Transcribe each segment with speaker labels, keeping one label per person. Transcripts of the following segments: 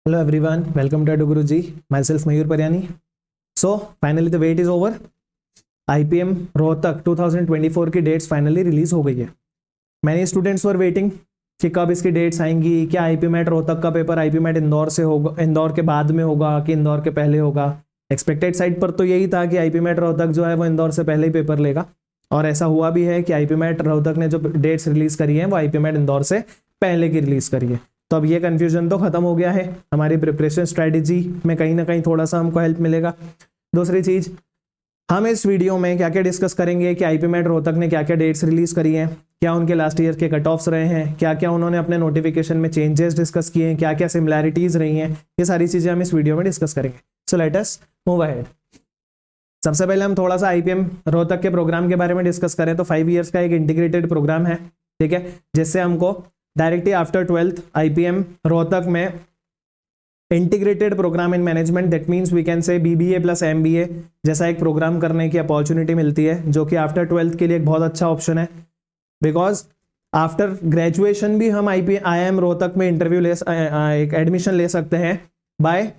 Speaker 1: Hello everyone, welcome to Edu Guruji. Myself Mayur Paryani. So finally the wait is over. IPM Rohtak 2024 की dates finally release हो गई है. Many students were waiting कि कब इसकी dates आएंगी, क्या आईपी मैट रोहतक का पेपर आईपी मैट इंदौर से होगा, इंदौर के बाद में होगा कि इंदौर के पहले होगा. एक्सपेक्टेड साइड पर तो यही था कि आईपी मैट रोहतक जो है वो इंदौर से पहले ही पेपर लेगा, और ऐसा हुआ भी है कि आईपी मैट रोहतक ने जो डेट्स रिलीज करी हैं वो आईपी मैट इंदौर से पहले की रिलीज करी है. तो अब ये कन्फ्यूजन तो खत्म हो गया है. हमारी प्रिपरेशन स्ट्रेटेजी में कहीं ना कहीं थोड़ा सा हमको हेल्प मिलेगा. दूसरी चीज, हम इस वीडियो में क्या क्या डिस्कस करेंगे कि आईपी मैट रोहतक ने क्या क्या डेट्स रिलीज करी हैं, क्या उनके लास्ट ईयर के कट ऑफ्स रहे हैं, क्या क्या उन्होंने अपने नोटिफिकेशन में चेंजेस डिस्कस किए हैं, क्या क्या सिमिलैरिटीज रही हैं, ये सारी चीजें हम इस वीडियो में डिस्कस करेंगे. So let us move ahead. सबसे पहले हम थोड़ा सा आईपीएम रोहतक के प्रोग्राम के बारे में डिस्कस करें तो 5 ईयर्स का एक इंटीग्रेटेड प्रोग्राम है, ठीक है, जिससे हमको directly after 12th IPM Rohtak में integrated programme in management, that means we can say BBA plus MBA जैसा एक प्रोग्राम करने की अपॉर्चुनिटी मिलती है, जो कि आफ्टर 12th के लिए एक बहुत अच्छा ऑप्शन है. बिकॉज आफ्टर ग्रेजुएशन भी हम IIM रोहतक में इंटरव्यू एक एडमिशन ले सकते हैं by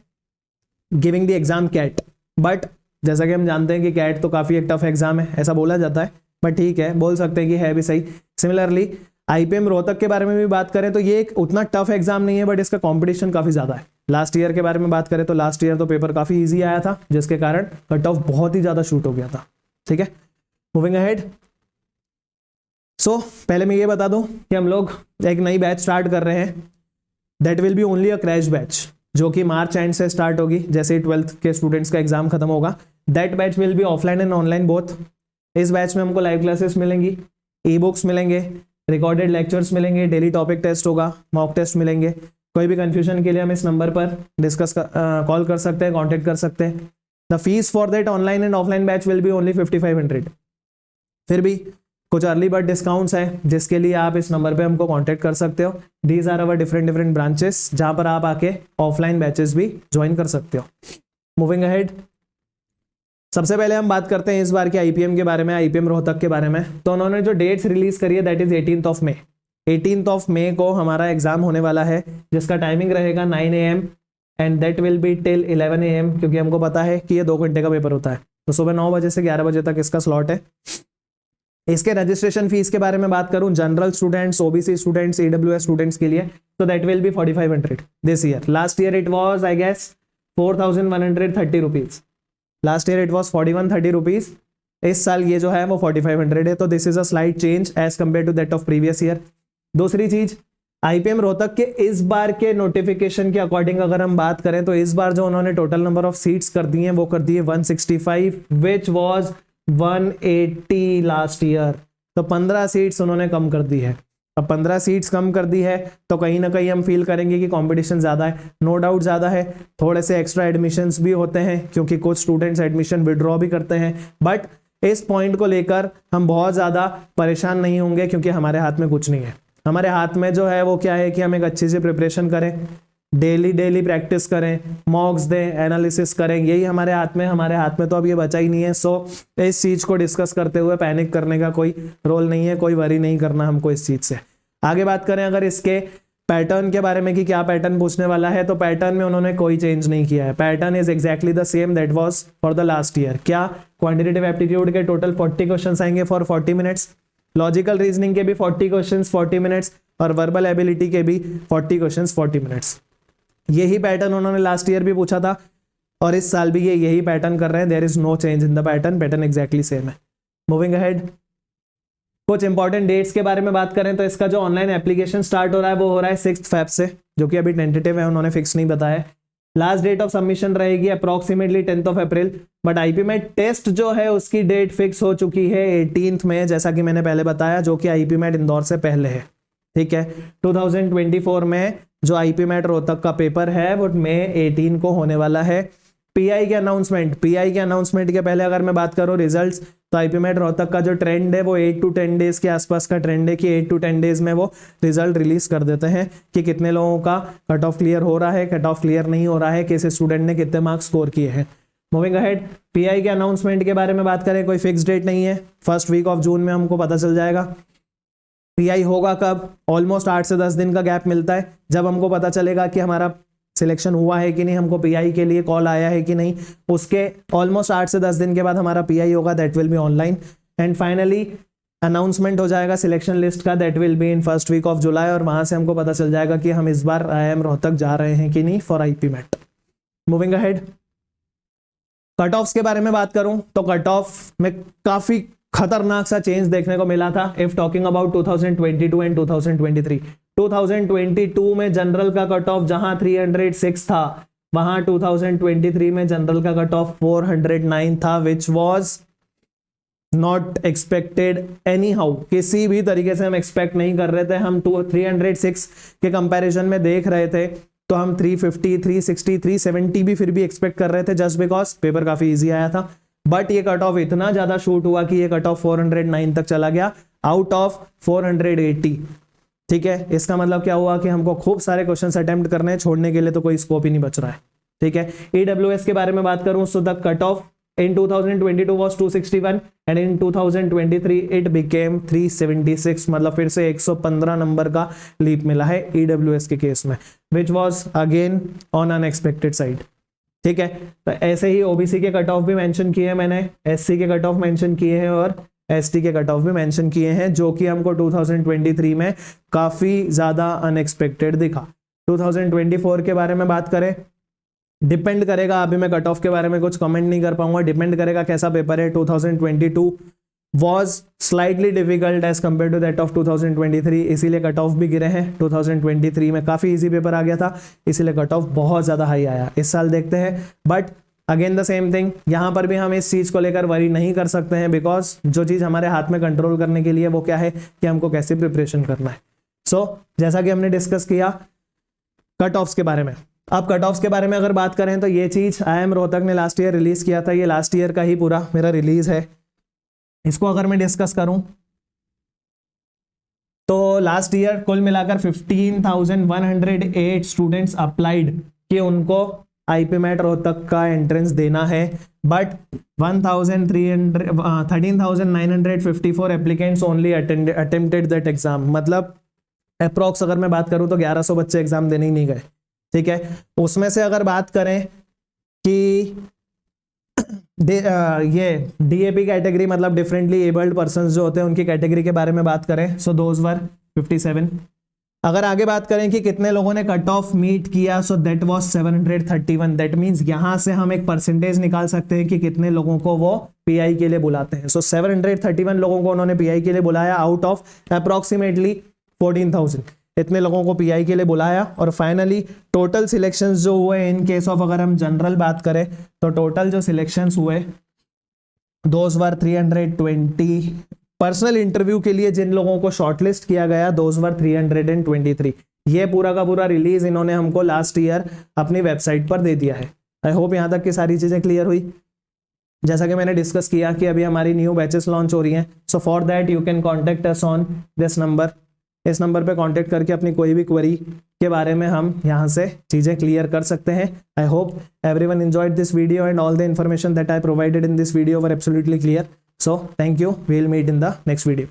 Speaker 1: giving the exam CAT. But जैसा कि हम जानते हैं कि कैट तो काफ़ी एक टफ एग्जाम है, ऐसा बोला जाता है, बट ठीक है, बोल सकते हैं कि है भी सही. सिमिलरली आईपीएम रोहतक के बारे में भी बात करें तो ये एक उतना टफ एग्जाम नहीं है, बट इसका कंपटीशन काफ़ी ज़्यादा है. लास्ट ईयर के बारे में बात करें तो लास्ट ईयर तो पेपर काफ़ी इजी आया था, जिसके कारण कट ऑफ बहुत ही ज़्यादा शूट हो गया था. ठीक है, मूविंग अहेड. सो पहले मैं ये बता दूं कि हम लोग एक नई बैच स्टार्ट कर रहे हैं. That will B only a crash batch, जो कि मार्च एंड से स्टार्ट होगी जैसे ही 12th के स्टूडेंट्स का एग्जाम खत्म होगा. That batch will be offline and online both. इस बैच में हमको लाइव क्लासेस मिलेंगी, ई बुक्स मिलेंगे, रिकॉर्डेड लेक्चर्स मिलेंगे, डेली टॉपिक टेस्ट होगा, मॉक टेस्ट मिलेंगे. कोई भी कंफ्यूजन के लिए हम इस नंबर पर कॉल कर सकते हैं, कॉन्टेक्ट कर सकते हैं. The fees for that online and offline batch will be only 5500. फिर भी कुछ अर्ली बर्ड डिस्काउंट्स हैं, जिसके लिए आप इस नंबर पे हमको कांटेक्ट कर सकते हो. These are our different branches, जहां पर आप आके ऑफलाइन बैचेस भी ज्वाइन कर सकते हो. मूविंग अहेड, सबसे पहले हम बात करते हैं इस बार के आईपीएम के बारे में, आईपीएम रोहतक के बारे में. तो उन्होंने जो डेट्स रिलीज करी है that is 18th of May. 18th of May को हमारा एग्जाम होने वाला है, जिसका टाइमिंग रहेगा 9 AM and that will be till 11 AM, क्योंकि हमको पता है कि ये 2 घंटे का पेपर होता है. तो सुबह 9 बजे से 11 बजे तक इसका स्लॉट है. इसके रजिस्ट्रेशन फीस के बारे में बात करूं, general students, OBC students, EWS students के लिए, तो that will be 4500 this year. Last year it was I guess 4130 rupees. Last year it was 4130 rupees. इस साल ये जो है वो 4500 है. तो this is a slight change as compared to that of previous year. दूसरी चीज, आईपीएम रोहतक के इस बार के नोटिफिकेशन के अकॉर्डिंग अगर हम बात करें तो इस बार जो उन्होंने टोटल नंबर ऑफ सीट्स कर दी हैं वो कर दी है 165, विच वाज 180 लास्ट ईयर. तो 15 सीट्स उन्होंने कम कर दी है. अब 15 सीट्स कम कर दी है तो कहीं ना कहीं हम फील करेंगे कि कंपटीशन ज़्यादा है. नो डाउट ज़्यादा है. थोड़े से एक्स्ट्रा एडमिशन्स भी होते हैं, क्योंकि कुछ स्टूडेंट्स एडमिशन विड्रॉ भी करते हैं. बट इस पॉइंट को लेकर हम बहुत ज़्यादा परेशान नहीं होंगे, क्योंकि हमारे हाथ में कुछ नहीं है. हमारे हाथ में जो है वो क्या है कि हम एक अच्छी सी प्रिपरेशन करें, डेली प्रैक्टिस करें, मॉक्स दें, एनालिसिस करें. यही हमारे हाथ में. हमारे हाथ में तो अब ये बचा ही नहीं है. सो इस चीज़ को डिस्कस करते हुए पैनिक करने का कोई रोल नहीं है, कोई वरी नहीं करना हमको इस चीज़ से. आगे बात करें अगर इसके पैटर्न के बारे में कि क्या पैटर्न पूछने वाला है, तो पैटर्न में उन्होंने कोई चेंज नहीं किया है. Pattern is exactly the same that was for the last year. क्या क्वांटिटेटिव एप्टीट्यूड के टोटल 40 क्वेश्चंस आएंगे फॉर 40 मिनट्स, लॉजिकल रीजनिंग के भी 40 क्वेश्चंस 40 मिनट्स, और वर्बल एबिलिटी के भी 40 क्वेश्चंस 40 मिनट्स. यही पैटर्न उन्होंने लास्ट ईयर भी पूछा था, और इस साल भी ये यही पैटर्न कर रहे हैं. There is no change in the pattern. Pattern exactly same है. मूविंग अहेड, कुछ इंपॉर्टेंट डेट्स के बारे में बात करें तो इसका जो ऑनलाइन एप्लीकेशन स्टार्ट हो रहा है वो हो रहा है 6 Feb से, जो कि अभी टेंटेटिव है, उन्होंने फिक्स नहीं बताया. लास्ट डेट ऑफ सबमिशन रहेगी approximately 10th of April. But IPMAT test जो है उसकी डेट फिक्स हो चुकी है 18th में, जैसा कि मैंने पहले बताया, जो कि आईपी मैट इंदौर से पहले है. ठीक है, 2024 में जो आईपी मैट रोहतक का पेपर है वो मई 18 को होने वाला है. पीआई के अनाउंसमेंट के पहले अगर मैं बात करूं रिजल्ट्स, तो आईपी मैट रोहतक का जो ट्रेंड है वो 8 to 10 डेज के आसपास का ट्रेंड है कि 8 to 10 डेज में वो रिजल्ट रिलीज कर देते हैं कि कितने लोगों का कट ऑफ क्लियर हो रहा है, कट ऑफ क्लियर नहीं हो रहा है, किस स्टूडेंट ने कितने मार्क्स स्कोर किए हैं. मूविंग अहेड, पीआई के अनाउंसमेंट के बारे में बात करें, कोई फिक्स डेट नहीं है. फर्स्ट वीक ऑफ जून में हमको पता चल जाएगा. पीआई होगा कब? ऑलमोस्ट 8 से 10 दिन का गैप मिलता है, जब हमको पता चलेगा कि हमारा सिलेक्शन हुआ है कि नहीं, हमको पीआई के लिए कॉल आया है कि नहीं, उसके ऑलमोस्ट 8 से 10 दिन के बाद हमारा पीआई होगा, that will be online. And finally announcement हो जाएगा सिलेक्शन लिस्ट का, that will be in first week of July, और वहां से हमको पता चल जाएगा कि हम इस बार IIM रोहतक जा रहे हैं कि नहीं for IP MET। Moving ahead, cut offs के बारे में बात करूं तो कट ऑफ में काफी खतरनाक सा चेंज देखने को मिला था। इफ टॉकिंग अबाउट 2022 एंड 2023, 2022 में जनरल का कट ऑफ जहां 306 था, वहां 2023 में जनरल का कट ऑफ 409 था, which was not expected any how. किसी भी तरीके से हम एक्सपेक्ट नहीं कर रहे थे। हम 306 के कंपैरिजन में देख रहे थे तो हम 350, 360, 370 भी फिर भी एक्सपेक्ट कर रहे थे, जस्ट बिकॉज पेपर काफी इजी आया था। बट ये कट ऑफ इतना ज्यादा शूट हुआ कि ये कट ऑफ 409 तक चला गया आउट ऑफ 480। ठीक है, इसका मतलब क्या हुआ कि हमको खूब सारे क्वेश्चंस अटेम्प्ट करने हैं, छोड़ने के लिए तो कोई स्कोप ही नहीं बच रहा है। ठीक है, EWS के बारे में बात करूं so the cut off in 2022 was 261 and in 2023 it became 376, मतलब फिर से 115 नंबर का लीप मिला है EWS के केस में, which was again on unexpected side। ठीक है, तो ऐसे ही OBC के कट ऑफ भी मेंशन किए हैं मैंने, SC के कट ऑफ मेंशन किए हैं और ST के कट ऑफ भी मेंशन किए हैं, जो कि हमको 2023 में काफी ज्यादा अनएक्सपेक्टेड दिखा। 2024 के बारे में बात करें, डिपेंड करेगा, अभी मैं कट ऑफ के बारे में कुछ कमेंट नहीं कर पाऊंगा, डिपेंड करेगा कैसा पेपर है। 2022 was slightly difficult as compared to that of 2023, इसीलिए कट ऑफ भी गिरे हैं। 2023 में काफी इजी पेपर आ गया था, इसीलिए कट ऑफ बहुत ज्यादा हाई आया। इस साल देखते हैं, but again the same thing, यहां पर भी हम इस चीज को लेकर वरी नहीं कर सकते हैं, बिकॉज जो चीज हमारे हाथ में कंट्रोल करने के लिए वो क्या है कि हमको कैसे प्रिपरेशन करना है। सो जैसा कि हमने डिस्कस किया कट ऑफ्स के बारे में। अब कट ऑफ्स के बारे में अगर बात करें तो ये चीज IIM रोहतक ने लास्ट ईयर रिलीज किया था, ये लास्ट ईयर का ही पूरा मेरा रिलीज है। इसको अगर मैं डिस्कस करूं तो लास्ट ईयर कुल मिलाकर 15,108 स्टूडेंट्स अप्लाइड कि उनको IP MET रोहतक का एंट्रेंस देना है, but 13,954 applicants only attempted that exam, मतलब अप्रॉक्स अगर मैं बात करूं तो 1100 बच्चे एग्जाम देने ही नहीं गए। ठीक है, उसमें से अगर बात करें कि ये DAP कैटेगरी मतलब डिफरेंटली एबल्ड पर्संस जो होते हैं उनकी कैटेगरी के बारे में बात करें, सो दोज वर 57। अगर आगे बात करें कि कितने लोगों ने कट ऑफ मीट किया, so that was 731। That means यहां से हम एक परसेंटेज निकाल सकते हैं कि कितने लोगों को वो PI के लिए बुलाते हैं। सो 731 लोगों को उन्होंने PI के लिए बुलाया आउट ऑफ अप्रोक्सीमेटली 14,000, इतने लोगों को PI के लिए बुलाया। और फाइनली टोटल सिलेक्शंस जो हुए इन केस ऑफ अगर हम जनरल बात करें तो टोटल जो सिलेक्शंस हुए दोज वर 320। पर्सनल इंटरव्यू के लिए जिन लोगों को शॉर्टलिस्ट किया गया दोज वर 323। ये पूरा का पूरा रिलीज इन्होंने हमको लास्ट ईयर अपनी वेबसाइट पर दे दिया है। आई होप यहाँ तक की सारी चीजें क्लियर हुई। जैसा कि मैंने डिस्कस किया कि अभी हमारी न्यू बैचेस लॉन्च हो रही हैं, so for that you can contact us on this number. इस नंबर पे कांटेक्ट करके अपनी कोई भी क्वेरी के बारे में हम यहाँ से चीजें क्लियर कर सकते हैं। I hope everyone enjoyed this video and all the information that I provided in this video were absolutely clear. So thank you, we will meet in the next video.